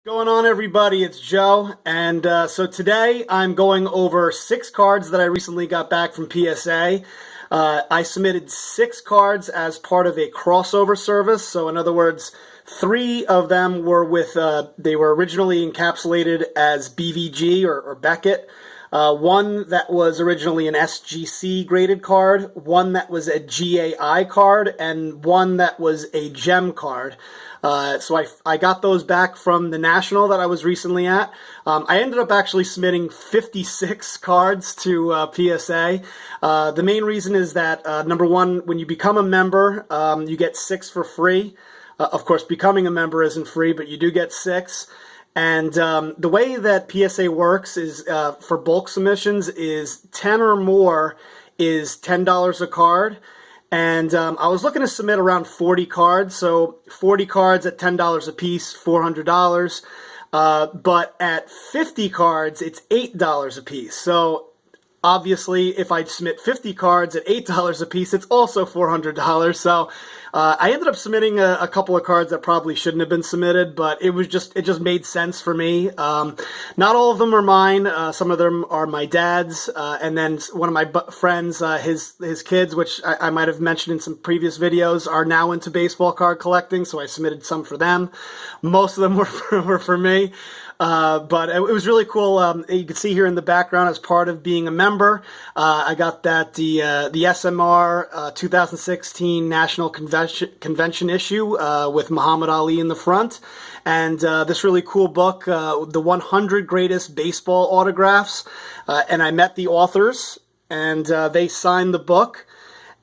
Going on, everybody? It's Joe, and so today I'm going over 6 cards that I recently got back from PSA. I submitted 6 cards as part of a crossover service, so in other words, 3 of them were with, they were originally encapsulated as BVG or Beckett. One that was originally an SGC graded card, one that was a GAI card, and one that was a gem card. So I got those back from the National that I was recently at. I ended up actually submitting 56 cards to PSA. The main reason is that, number one, when you become a member, you get 6 for free. Of course, becoming a member isn't free, but you do get 6. And the way that PSA works is for bulk submissions is 10 or more is $10 a card. And I was looking to submit around 40 cards, so 40 cards at $10 a piece, $400. But at 50 cards, it's $8 a piece. So obviously, if I submit 50 cards at $8 a piece, it's also $400. So I ended up submitting a couple of cards that probably shouldn't have been submitted, but it just made sense for me. Not all of them are mine. Some of them are my dad's, and then one of my friends, his kids, which I might have mentioned in some previous videos, are now into baseball card collecting, so I submitted some for them. Most of them were for me. But it was really cool. You can see here in the background, as part of being a member, I got that the SMR 2016 National Convention issue with Muhammad Ali in the front, and this really cool book, the 100 Greatest Baseball Autographs. And I met the authors, and they signed the book.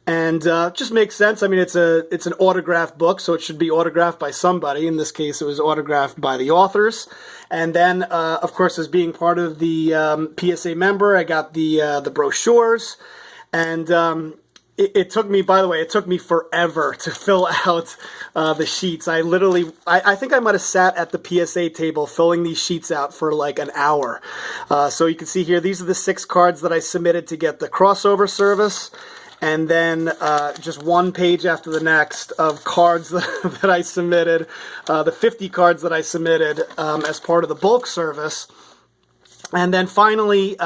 And it just makes sense. I mean, it's an autographed book, so it should be autographed by somebody. In this case, it was autographed by the authors. And then, of course, as being part of the PSA member, I got the brochures. And it took me, by the way, it took me forever to fill out the sheets. I think I might have sat at the PSA table filling these sheets out for like an hour. So you can see here, these are the 6 cards that I submitted to get the crossover service. And then just one page after the next of cards that I submitted, the 50 cards that I submitted as part of the bulk service. And then finally,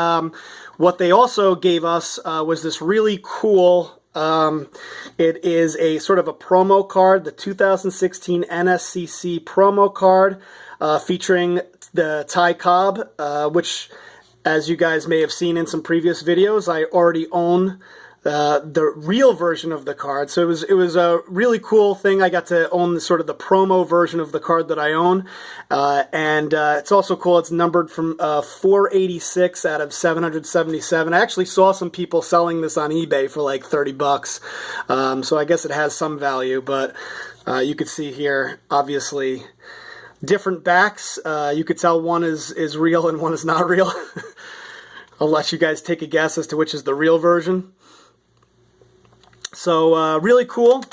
what they also gave us was this really cool, it is a sort of a promo card, the 2016 NSCC promo card featuring the Ty Cobb, which, as you guys may have seen in some previous videos, I already own the real version of the card. So it was a really cool thing. I got to own the promo version of the card that I own, and it's also cool. It's numbered from 486 out of 777. I actually saw some people selling this on eBay for like $30. So I guess it has some value, but you could see here, obviously, different backs. You could tell one is real and one is not real. I'll let you guys take a guess as to which is the real version. So really cool.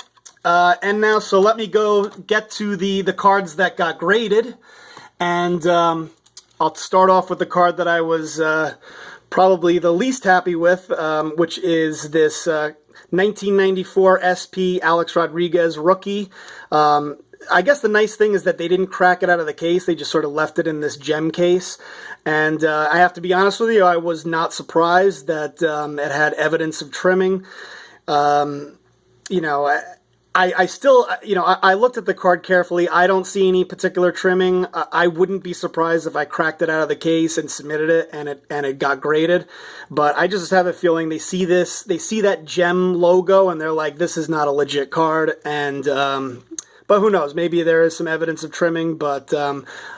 And now, so let me go get to the cards that got graded. And I'll start off with the card that I was probably the least happy with, which is this 1994 SP Alex Rodriguez rookie. I guess the nice thing is that they didn't crack it out of the case. They just sort of left it in this gem case. And I have to be honest with you, I was not surprised that it had evidence of trimming. You know, I still, you know, I looked at the card carefully. I don't see any particular trimming. I wouldn't be surprised if I cracked it out of the case and submitted it and it got graded. But I just have a feeling they see this, they see that gem logo and they're like, this is not a legit card. And, but who knows? Maybe there is some evidence of trimming, but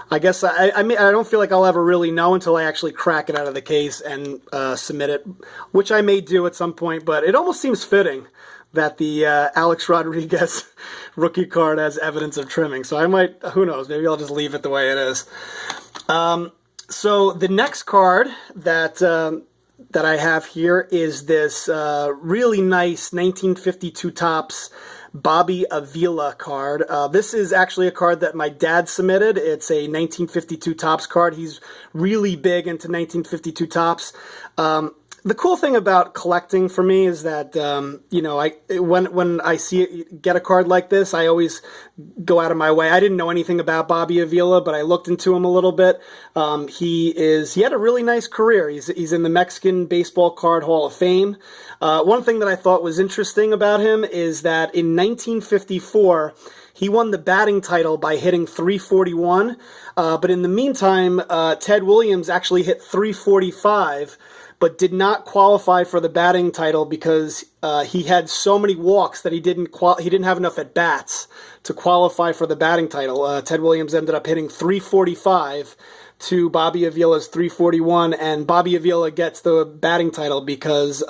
I guess I mean, I don't feel like I'll ever really know until I actually crack it out of the case and submit it, which I may do at some point. But it almost seems fitting that the Alex Rodriguez rookie card has evidence of trimming. So I might, who knows? Maybe I'll just leave it the way it is. So the next card that I have here is this really nice 1952 Topps Bobby Avila card. This is actually a card that my dad submitted. It's a 1952 Topps card. He's really big into 1952 Topps. The cool thing about collecting for me is that you know, when I get a card like this, I always go out of my way. I didn't know anything about Bobby Avila, but I looked into him a little bit. He had a really nice career. He's in the Mexican Baseball Card Hall of Fame. One thing that I thought was interesting about him is that in 1954 he won the batting title by hitting 341, but in the meantime, Ted Williams actually hit 345, but did not qualify for the batting title because he had so many walks that he didn't have enough at bats to qualify for the batting title. Ted Williams ended up hitting 345 to Bobby Avila's 341, and Bobby Avila gets the batting title because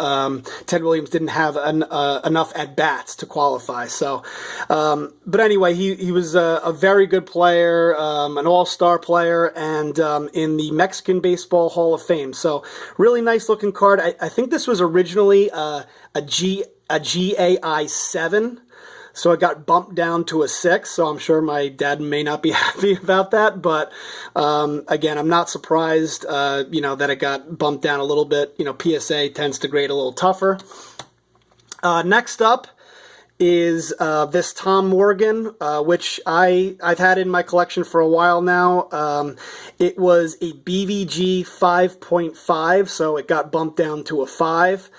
Ted Williams didn't have enough at-bats to qualify. So, but anyway, he was a very good player, an all-star player, and in the Mexican Baseball Hall of Fame. So, really nice-looking card. I think this was originally a GAI 7. So it got bumped down to a 6, so I'm sure my dad may not be happy about that. But again, I'm not surprised, you know, that it got bumped down a little bit. You know, PSA tends to grade a little tougher. Next up is this Tom Morgan, which I've had in my collection for a while now. It was a BVG 5.5, so it got bumped down to a 5.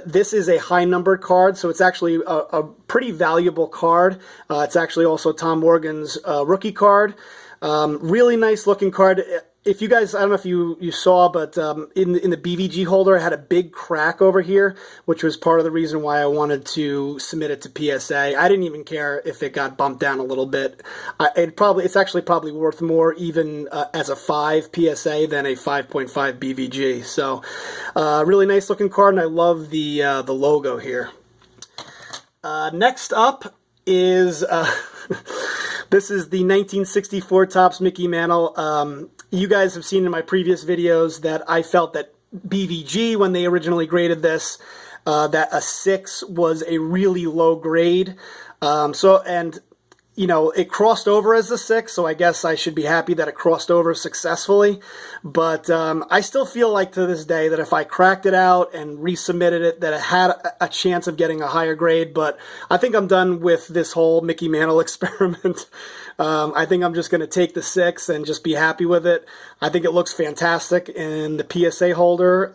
This is a high-numbered card, so it's actually a pretty valuable card. It's actually also Tom Morgan's rookie card. Really nice-looking card. If you guys, I don't know if you saw, but in the BVG holder, it had a big crack over here, which was part of the reason why I wanted to submit it to PSA. I didn't even care if it got bumped down a little bit. It's actually probably worth more even as a 5 PSA than a 5.5 BVG. So, really nice looking card, and I love the logo here. Next up is this is the 1964 Topps Mickey Mantle. You guys have seen in my previous videos that I felt that BVG, when they originally graded this, that a 6 was a really low grade. And you know, it crossed over as a 6, so I guess I should be happy that it crossed over successfully. But I still feel like to this day that if I cracked it out and resubmitted it, that it had a chance of getting a higher grade. But I think I'm done with this whole Mickey Mantle experiment. I think I'm just going to take the 6 and just be happy with it. I think it looks fantastic in the PSA holder.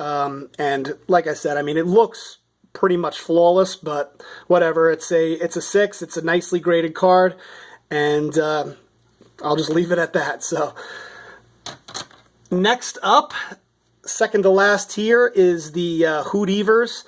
And like I said, I mean, it looks pretty much flawless, but whatever. It's a 6. It's a nicely graded card, and I'll just leave it at that. So next up, second to last here, is the Hoot Evers.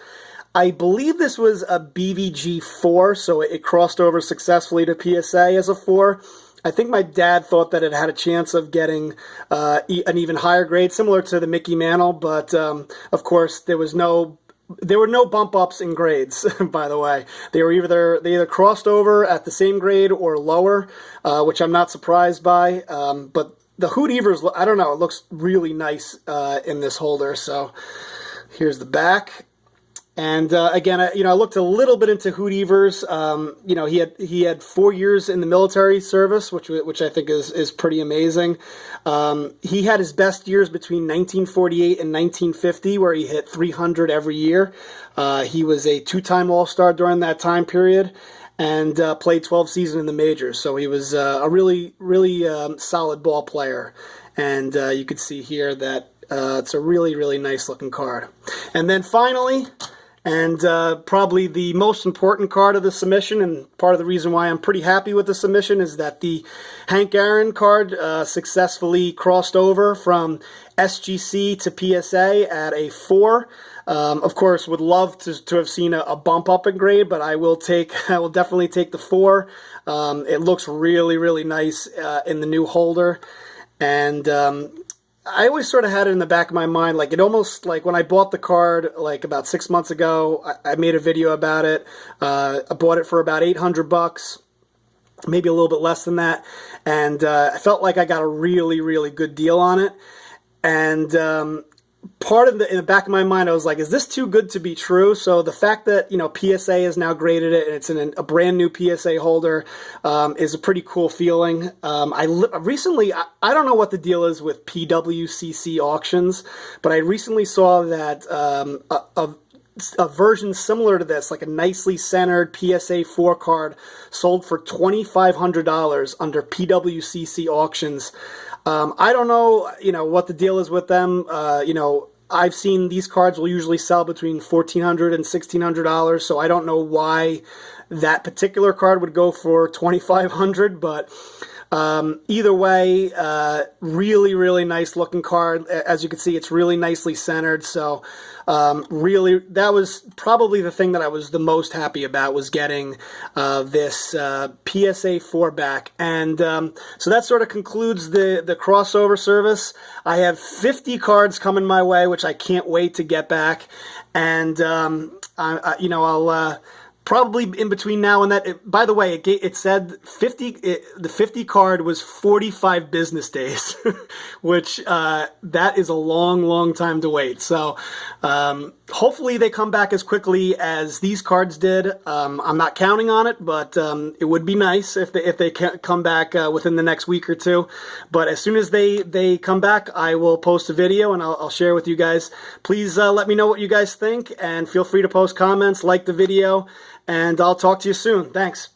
I believe this was a BVG 4, so it crossed over successfully to PSA as a 4. I think my dad thought that it had a chance of getting an even higher grade, similar to the Mickey Mantle, but of course there were no bump ups in grades, by the way. They either crossed over at the same grade or lower, which I'm not surprised by. But the Hoot Evers, I don't know, it looks really nice in this holder. So here's the back. And again, I looked a little bit into Hoot Evers. He had 4 years in the military service, which I think is pretty amazing. He had his best years between 1948 and 1950, where he hit 300 every year. He was a 2-time All-Star during that time period, and played 12 seasons in the majors. So he was a really, really solid ball player. And you could see here that it's a really, really nice looking card. And then finally, and probably the most important card of the submission, and part of the reason why I'm pretty happy with the submission, is that the Hank Aaron card successfully crossed over from SGC to PSA at a 4. Of course, would love to have seen a bump up in grade, but I will definitely take the 4. It looks really, really nice in the new holder, and I always sort of had it in the back of my mind, like it almost, like when I bought the card like about 6 months ago, I made a video about it. I bought it for about $800, maybe a little bit less than that, and I felt like I got a really, really good deal on it. And part of in the back of my mind, I was like, is this too good to be true? So the fact that, PSA has now graded it and it's in a brand new PSA holder is a pretty cool feeling. Recently, I don't know what the deal is with PWCC auctions, but I recently saw that a version similar to this, like a nicely centered PSA 4 card, sold for $2,500 under PWCC auctions. I don't know, what the deal is with them. I've seen these cards will usually sell between $1,400 and $1,600, so I don't know why that particular card would go for $2,500, but either way, really, really nice looking card. As you can see, it's really nicely centered. So really, that was probably the thing that I was the most happy about, was getting this PSA 4 back. And so that sort of concludes the crossover service. I have 50 cards coming my way, which I can't wait to get back. And I'll probably in between now and that. By the way, it said the 50 card was 45 business days, which that is a long, long time to wait. So hopefully they come back as quickly as these cards did. I'm not counting on it, but it would be nice if they come back within the next week or two. But as soon as they come back, I will post a video and I'll share with you guys. Please let me know what you guys think, and feel free to post comments, like the video, and I'll talk to you soon. Thanks.